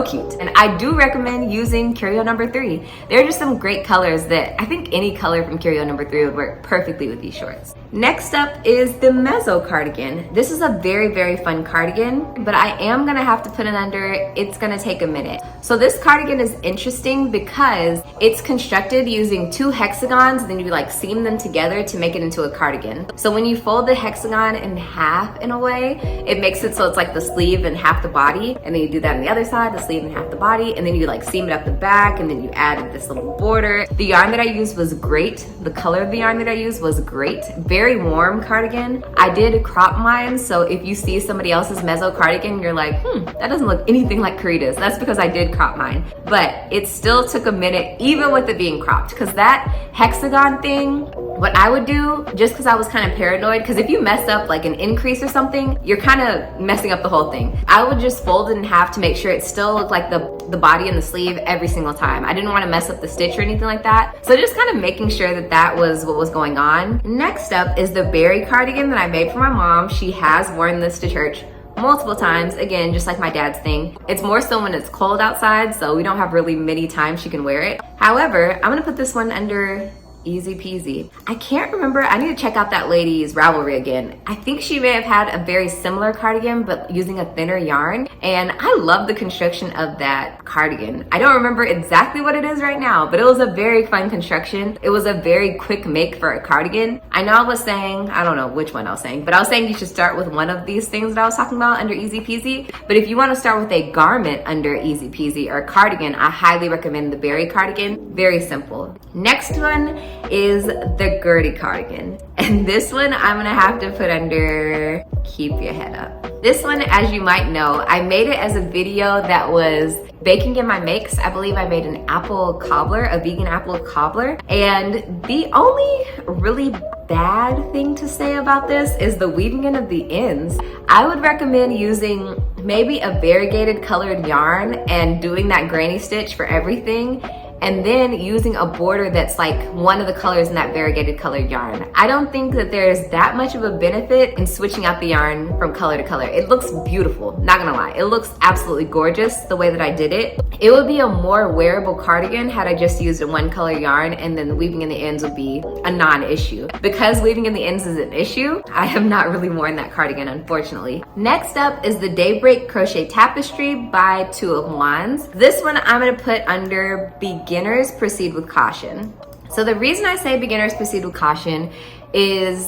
S1: cute. And I do recommend using Curio number 3. There are just some great colors that I think any color from Curio number 3 would work perfectly with these shorts. Next up is the MEZZO cardigan. This is a very, very fun cardigan, but I am gonna have to put it under. It's gonna take a minute. So this cardigan is interesting because it's constructed using 2 hexagons, and then you like seam them together to make it into a cardigan. So when you fold the hexagon in half in a way, it makes it so it's like the sleeve and half the body, and then you do that on the other side, the sleeve and half the body, and then you like seam it up the back, and then you added this little border. The yarn that I used was great. The color of the yarn that I used was great. Very warm cardigan. I did crop mine, so if you see somebody else's MEZZO cardigan, you're like, that doesn't look anything like Karita's. That's because I did crop mine. But it still took a minute, even with it being cropped, because that hexagon thing, what I would do, just because I was kind of paranoid, because if you mess up like an increase or something, you're kind of messing up the whole thing. I would just fold it in half to make sure it still looked like the body and the sleeve every single time. I didn't want to mess up the stitch or anything like that. So just kind of making sure that that was what was going on. Next up is the berry cardigan that I made for my mom. She has worn this to church multiple times, again, just like my dad's thing. It's more so when it's cold outside, so we don't have really many times she can wear it. However, I'm gonna put this one under Easy peasy. I can't remember, I need to check out that lady's Ravelry again. I think she may have had a very similar cardigan, but using a thinner yarn. And I love the construction of that cardigan. I don't remember exactly what it is right now, but it was a very fun construction. It was a very quick make for a cardigan. I know I was saying, I don't know which one I was saying, but I was saying you should start with one of these things that I was talking about under easy peasy. But if you want to start with a garment under easy peasy or a cardigan, I highly recommend the berry cardigan. Very simple. Next one is the Gertie cardigan. And this one I'm gonna have to put under keep your head up. This one, as you might know, I made it as a video that was baking in my makes. I believe I made an apple cobbler, a vegan apple cobbler. And the only really bad thing to say about this is the weaving in of the ends. I would recommend using maybe a variegated colored yarn and doing that granny stitch for everything, and then using a border that's like one of the colors in that variegated colored yarn. I don't think that there's that much of a benefit in switching out the yarn from color to color. It looks beautiful, not gonna lie. It looks absolutely gorgeous the way that I did it. It would be a more wearable cardigan had I just used a one color yarn, and then the weaving in the ends would be a non-issue. Because weaving in the ends is an issue, I have not really worn that cardigan, unfortunately. Next up is the Daybreak Crochet Tapestry by 2 of Wands. This one I'm gonna put under beginners proceed with caution. So the reason I say beginners proceed with caution is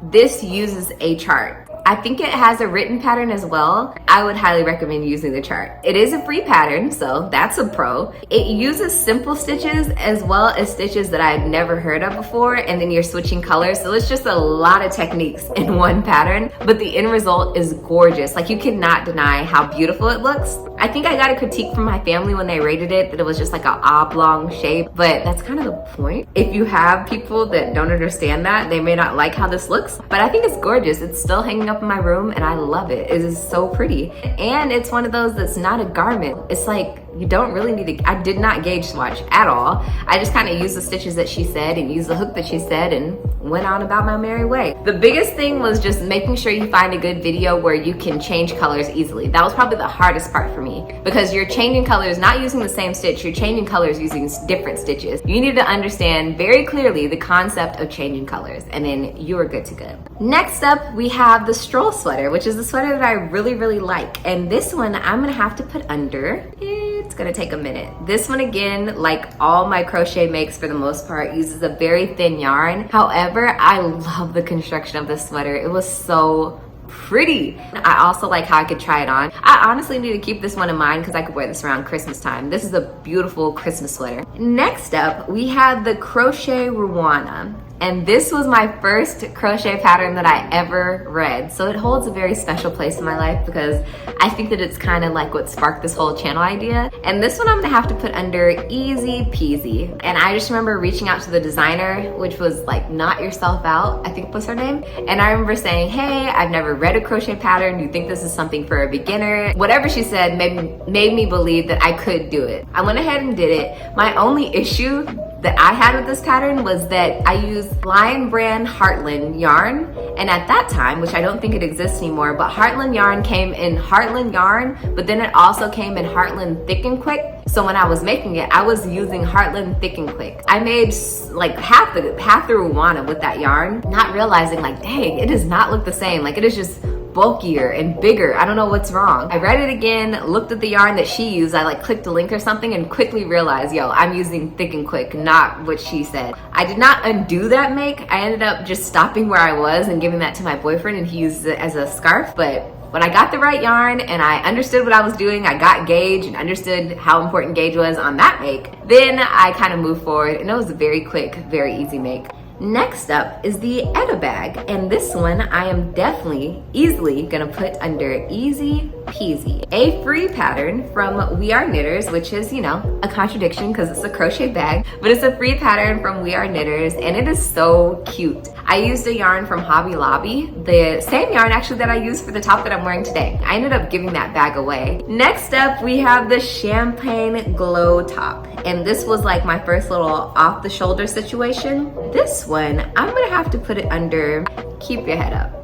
S1: this uses a chart. I think it has a written pattern as well. I would highly recommend using the chart. It is a free pattern, so that's a pro. It uses simple stitches as well as stitches that I've never heard of before, and then you're switching colors. So it's just a lot of techniques in one pattern, but the end result is gorgeous. Like, you cannot deny how beautiful it looks. I think I got a critique from my family when they rated it that it was just like an oblong shape, but that's kind of the point. If you have people that don't understand that, they may not like how this looks, but I think it's gorgeous. It's still hanging up in my room and I love it. It is so pretty. And it's one of those that's not a garment. It's like, you don't really need to, I did not gauge swatch at all. I just kind of used the stitches that she said and used the hook that she said and went on about my merry way. The biggest thing was just making sure you find a good video where you can change colors easily. That was probably the hardest part for me, because you're changing colors, not using the same stitch, you're changing colors using different stitches. You need to understand very clearly the concept of changing colors, and then you are good to go. Next up, we have the Stroll sweater, which is the sweater that I really, really like. And this one I'm gonna have to put under, it's gonna take a minute. This one, again, like all my crochet makes for the most part, uses a very thin yarn. However, I love the construction of this sweater. It was so pretty. I also like how I could try it on. I honestly need to keep this one in mind because I could wear this around Christmas time. This is a beautiful Christmas sweater. Next up, we have the Crochet Ruana. And this was my first crochet pattern that I ever read. So it holds a very special place in my life because I think that it's kind of like what sparked this whole channel idea. And this one I'm gonna have to put under Easy Peasy. And I just remember reaching out to the designer, which was like Not Yourself Out, I think was her name. And I remember saying, hey, I've never read a crochet pattern. Do you think this is something for a beginner? Whatever she said made me believe that I could do it. I went ahead and did it. My only issue that I had with this pattern was that I used Lion Brand Heartland yarn, and at that time, which I don't think it exists anymore, but Heartland yarn came in Heartland yarn, but then it also came in Heartland Thick and Quick. So when I was making it, I was using Heartland Thick and Quick. I made like half the Ruana with that yarn, not realizing like, dang, it does not look the same. Like, it is just bulkier and bigger. I don't know what's wrong. I read it again, looked at the yarn that she used. I like clicked a link or something and quickly realized, yo, I'm using Thick and Quick, not what she said. I did not undo that make. I ended up just stopping where I was and giving that to my boyfriend, and he used it as a scarf. But when I got the right yarn and I understood what I was doing, I got gauge and understood how important gauge was on that make, then I kind of moved forward, and it was a very quick, very easy make. Next up is the Etta bag, and this one I am definitely easily gonna put under Easy Peasy. A free pattern from We Are Knitters, which is, you know, a contradiction because it's a crochet bag, but it's a free pattern from We Are Knitters, and it is so cute. I used a yarn from Hobby Lobby, the same yarn actually that I used for the top that I'm wearing today. I ended up giving that bag away. Next up, we have the Champagne Glow top, and this was like my first little off the shoulder situation. This one, I'm gonna have to put it under Keep Your Head Up.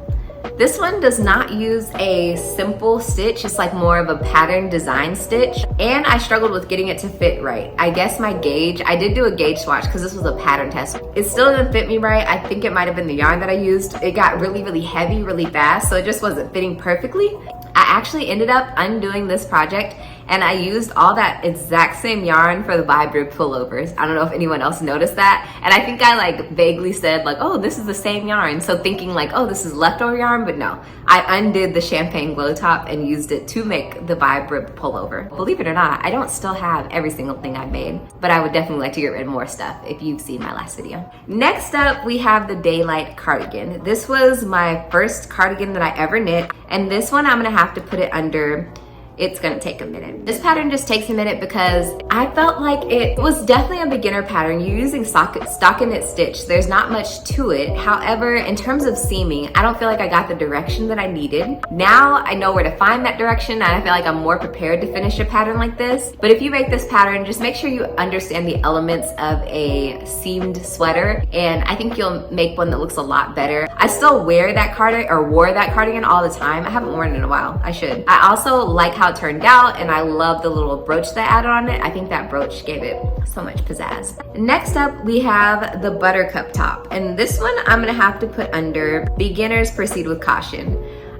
S1: This one does not use a simple stitch. It's like more of a pattern design stitch. And I struggled with getting it to fit right. I guess my gauge, I did do a gauge swatch because this was a pattern test. It still didn't fit me right. I think it might have been the yarn that I used. It got really, really heavy, really fast, so it just wasn't fitting perfectly. I actually ended up undoing this project and I used all that exact same yarn for the vibrant pullovers. I don't know if anyone else noticed that. And I think I like vaguely said like, oh, this is the same yarn. So thinking like, oh, this is leftover yarn, but no. I undid the champagne glow top and used it to make the vibrant pullover. Believe it or not, I don't still have every single thing I've made, but I would definitely like to get rid of more stuff if you've seen my last video. Next up, we have the Daylight cardigan. This was my first cardigan that I ever knit. And this one, I'm gonna have to put it under It's Gonna Take a Minute. This pattern just takes a minute because I felt like it was definitely a beginner pattern. You're using stockinette stitch. There's not much to it. However, in terms of seaming, I don't feel like I got the direction that I needed. Now I know where to find that direction and I feel like I'm more prepared to finish a pattern like this. But if you make this pattern, just make sure you understand the elements of a seamed sweater, and I think you'll make one that looks a lot better. I still wear that cardigan, or wore that cardigan all the time. I haven't worn it in a while. I should. I also like how it turned out, and I love the little brooch that added on it. I think that brooch gave it so much pizzazz. Next up, we have the buttercup top, and this one I'm gonna have to put under Beginners Proceed with Caution.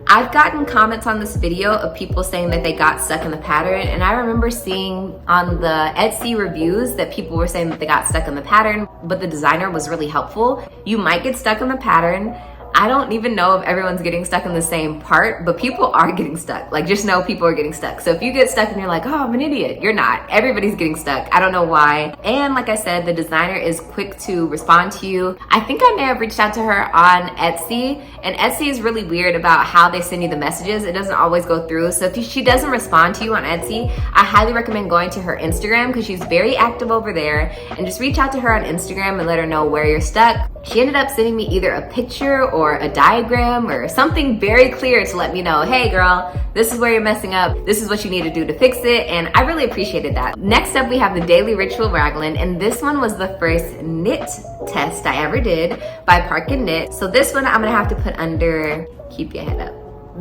S1: I've gotten comments on this video of people saying that they got stuck in the pattern, and I remember seeing on the Etsy reviews that people were saying that they got stuck in the pattern, but the designer was really helpful. You might get stuck in the pattern. I don't even know if everyone's getting stuck in the same part, but people are getting stuck. Like, just know people are getting stuck. So if you get stuck and you're like, oh, I'm an idiot, you're not. Everybody's getting stuck. I don't know why. And like I said, the designer is quick to respond to you. I think I may have reached out to her on Etsy, and Etsy is really weird about how they send you the messages. It doesn't always go through. So if she doesn't respond to you on Etsy, I highly recommend going to her Instagram because she's very active over there, and just reach out to her on Instagram and let her know where you're stuck. She ended up sending me either a picture or a diagram or something very clear to let me know, hey girl, this is where you're messing up. This is what you need to do to fix it. And I really appreciated that. Next up, we have the Daily Ritual Raglan. And this one was the first knit test I ever did by Park and Knit. So this one I'm gonna have to put under Keep Your Head Up.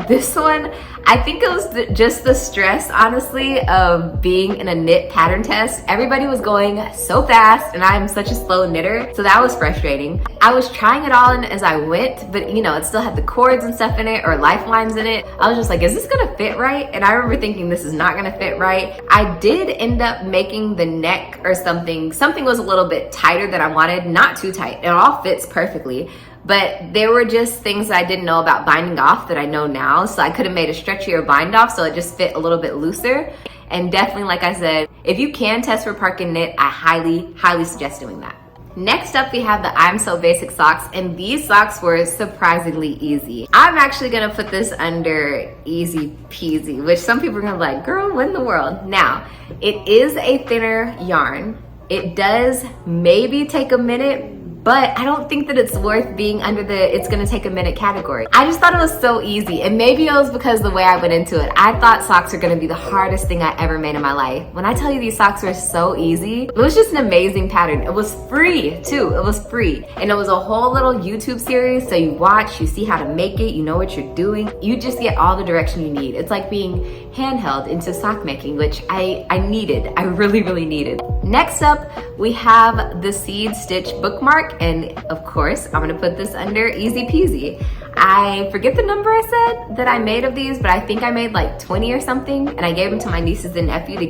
S1: This one, I think it was just the stress, honestly, of being in a knit pattern test. Everybody was going so fast and I'm such a slow knitter, so that was frustrating. I was trying it all in as I went, but you know, it still had the cords and stuff in it or lifelines in it. I was just like, is this gonna fit right? And I remember thinking this is not gonna fit right. I did end up making the neck or something. Something was a little bit tighter than I wanted, not too tight. It all fits perfectly. But there were just things that I didn't know about binding off that I know now. So I could have made a stretchier bind off so it just fit a little bit looser. And definitely, like I said, if you can test for Park and Knit, I highly, highly suggest doing that. Next up, we have the I'm So Basic socks, and these socks were surprisingly easy. I'm actually gonna put this under Easy Peasy, which some people are gonna be like, girl, what in the world? Now, it is a thinner yarn. It does maybe take a minute, but I don't think that it's worth being under the It's Gonna Take a Minute category. I just thought it was so easy, and maybe it was because the way I went into it. I thought socks are gonna be the hardest thing I ever made in my life. When I tell you these socks were so easy, it was just an amazing pattern. It was free too, it was free. And it was a whole little YouTube series, so you watch, you see how to make it, you know what you're doing. You just get all the direction you need. It's like being handheld into sock making, which I needed, I really, really needed. Next up, we have the Seed Stitch bookmark, and of course, I'm gonna put this under Easy Peasy. I forget the number I said that I made of these, but I think I made like 20 or something, and I gave them to my nieces and nephew to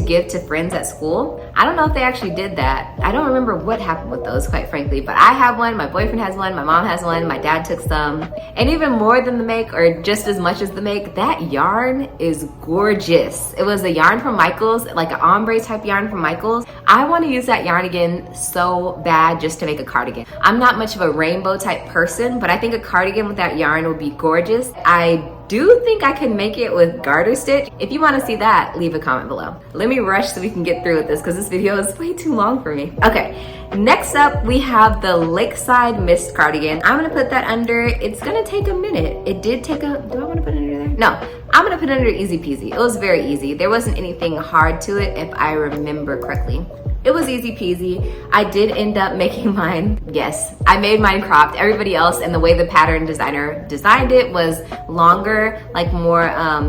S1: give to friends at school. I don't know if they actually did that. I don't remember what happened with those, quite frankly, but I have one, my boyfriend has one, my mom has one, my dad took some. And even more than the make, or just as much as the make, that yarn is gorgeous. It was a yarn from Michaels, like an ombre type yarn from Michaels. I want to use that yarn again so bad just to make a cardigan. I'm not much of a rainbow type person, but I think a cardigan with that yarn would be gorgeous. I do think I can make it with garter stitch. If you want to see that, leave a comment below. Let me rush so we can get through with this because this video is way too long for me. Okay, next up we have the Lakeside Mist cardigan. I'm gonna put that under It's Gonna Take a Minute. It did take a, do I want to put it under there? No, I'm gonna put it under Easy Peasy. It was very easy. There wasn't anything hard to it if I remember correctly. It was easy peasy. I did end up making mine, yes, I made mine cropped. Everybody else and the way the pattern designer designed it was longer, like more,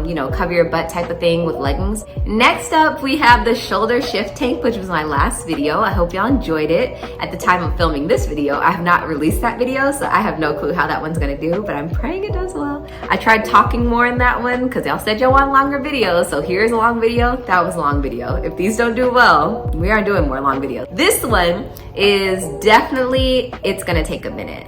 S1: you know, cover your butt type of thing with leggings. Next up, we have the shoulder shift tank, which was my last video. I hope y'all enjoyed it. At the time of filming this video, I have not released that video, so I have no clue how that one's gonna do, but I'm praying it does well. I tried talking more in that one because y'all said y'all want longer videos, so here's a long video. That was a long video. If these don't do well, we aren't doing more long videos. This one is definitely, it's gonna take a minute.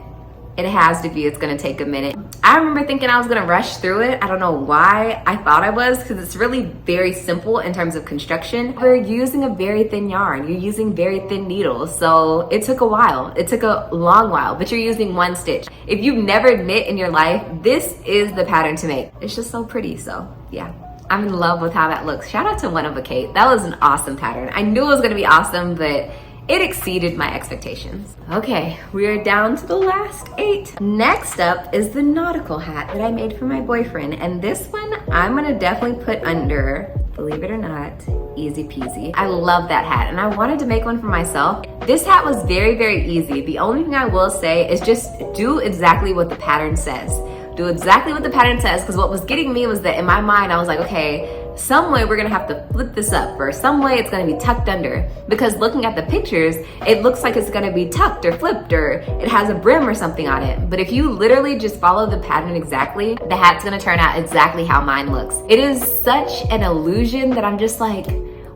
S1: It has to be, it's gonna take a minute. I remember thinking I was gonna rush through it. I don't know why I thought I was, because it's really very simple in terms of construction. We're using a very thin yarn. You're using very thin needles. So it took a while. It took a long while, but you're using one stitch. If you've never knit in your life, this is the pattern to make. It's just so pretty, so yeah. I'm in love with how that looks. Shout out to One of a Kate. That was an awesome pattern. I knew it was gonna be awesome, but it exceeded my expectations. Okay, we are down to the last 8. Next up is the nautical hat that I made for my boyfriend. And this one, I'm gonna definitely put under, believe it or not, easy peasy. I love that hat and I wanted to make one for myself. This hat was very, very easy. The only thing I will say is just do exactly what the pattern says. Do exactly what the pattern says, because what was getting me was that in my mind, I was like, okay, some way we're gonna have to flip this up, or some way it's gonna be tucked under, because looking at the pictures, it looks like it's gonna be tucked or flipped, or it has a brim or something on it. But if you literally just follow the pattern exactly, the hat's gonna turn out exactly how mine looks. It is such an illusion that I'm just like,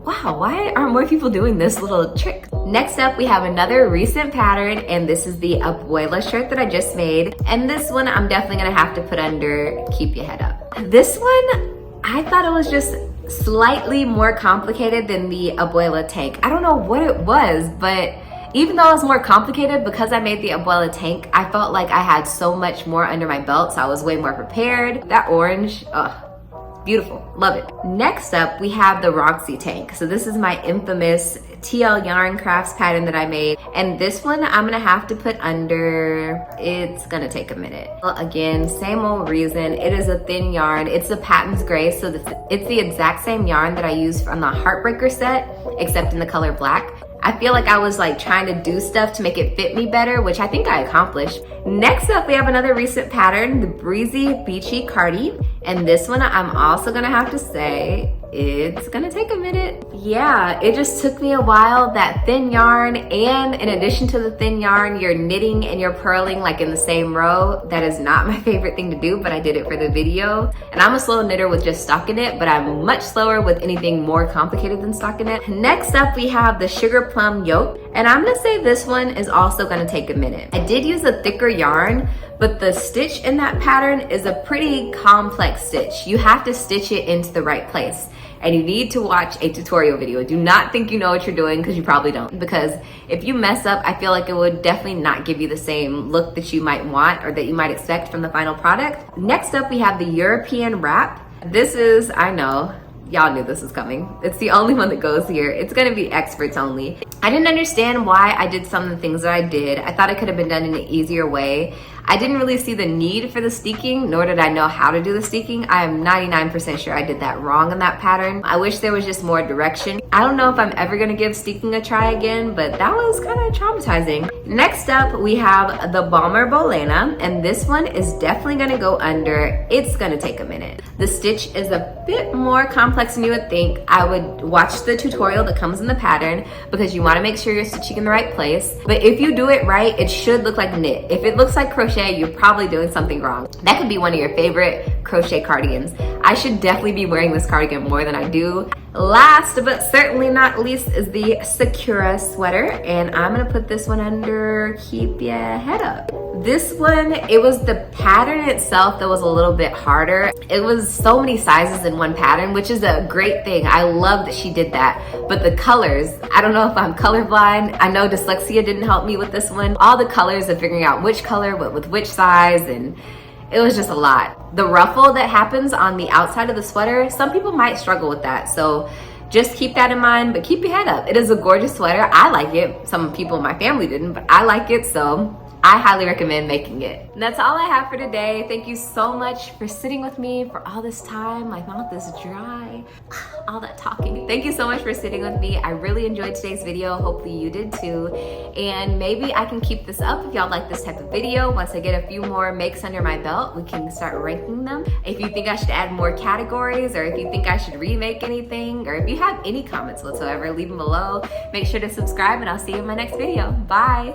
S1: wow, why aren't more people doing this little trick? Next up, we have another recent pattern, and this is the abuela shirt that I just made. And this one, I'm definitely gonna have to put under keep your head up. This one, I thought it was just slightly more complicated than the abuela tank. I don't know what it was, but even though it was more complicated, because I made the abuela tank, I felt like I had so much more under my belt, so I was way more prepared. That orange, ugh. Beautiful, love it. Next up, we have the Roxy tank. So this is my infamous TL Yarn Crafts pattern that I made. And this one, I'm gonna have to put under, it's gonna take a minute. Well, again, same old reason. It is a thin yarn. It's the Patton's Gray, so it's the exact same yarn that I used on the Heartbreaker set, except in the color black. I feel like I was like trying to do stuff to make it fit me better, which I think I accomplished. Next up, we have another recent pattern, the Breezy Beachy Cardi. And this one, I'm also gonna have to say, it's gonna take a minute. Yeah, it just took me a while, that thin yarn, and in addition to the thin yarn, you're knitting and you're purling like in the same row. That is not my favorite thing to do, but I did it for the video. And I'm a slow knitter with just stockinette, but I'm much slower with anything more complicated than stockinette. Next up, we have the SUGARPLUM yoke. And I'm gonna say this one is also gonna take a minute. I did use a thicker yarn, but the stitch in that pattern is a pretty complex stitch. You have to stitch it into the right place. And you need to watch a tutorial video. Do not think you know what you're doing, because you probably don't. Because if you mess up, I feel like it would definitely not give you the same look that you might want or that you might expect from the final product. Next up, we have the European wrap. This is, I know, y'all knew this was coming. It's the only one that goes here. It's gonna be experts only. I didn't understand why I did some of the things that I did. I thought it could have been done in an easier way. I didn't really see the need for the steeking, nor did I know how to do the steeking. I am 99% sure I did that wrong in that pattern. I wish there was just more direction. I don't know if I'm ever gonna give steeking a try again, but that was kind of traumatizing. Next up, we have the Bomber Bolena, and this one is definitely gonna go under. It's gonna take a minute. The stitch is a bit more complex than you would think. I would watch the tutorial that comes in the pattern, because you wanna make sure you're stitching in the right place. But if you do it right, it should look like knit. If it looks like crochet, you're probably doing something wrong. That could be one of your favorite crochet cardigans. I should definitely be wearing this cardigan more than I do. Last but certainly not least is the Sakura sweater, and I'm gonna put this one under keep your head up. This one, it was the pattern itself that was a little bit harder. It was so many sizes in one pattern, which is a great thing. I love that she did that. But the colors, I don't know if I'm colorblind. I know dyslexia didn't help me with this one. All the colors of figuring out which color went with which size, and it was just a lot. The ruffle that happens on the outside of the sweater, some people might struggle with that. So just keep that in mind, but keep your head up. It is a gorgeous sweater. I like it. Some people in my family didn't, but I like it, so I highly recommend making it. And that's all I have for today. Thank you so much for sitting with me for all this time. My mouth is dry, all that talking. Thank you so much for sitting with me. I really enjoyed today's video. Hopefully you did too. And maybe I can keep this up if y'all like this type of video. Once I get a few more makes under my belt, we can start ranking them. If you think I should add more categories, or if you think I should remake anything, or if you have any comments whatsoever, leave them below. Make sure to subscribe, and I'll see you in my next video. Bye.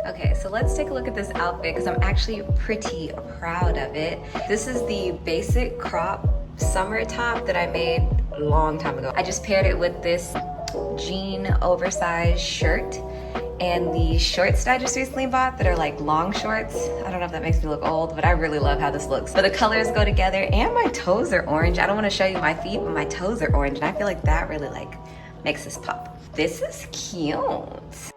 S1: Okay, so let's take a look at this outfit because I'm actually pretty proud of it. This is the basic crop summer top that I made a long time ago. I just paired it with this jean oversized shirt and the shorts that I just recently bought that are like long shorts. I don't know if that makes me look old, but I really love how this looks. But the colors go together, and my toes are orange. I don't want to show you my feet, but my toes are orange, and I feel like that really like makes this pop. This is cute.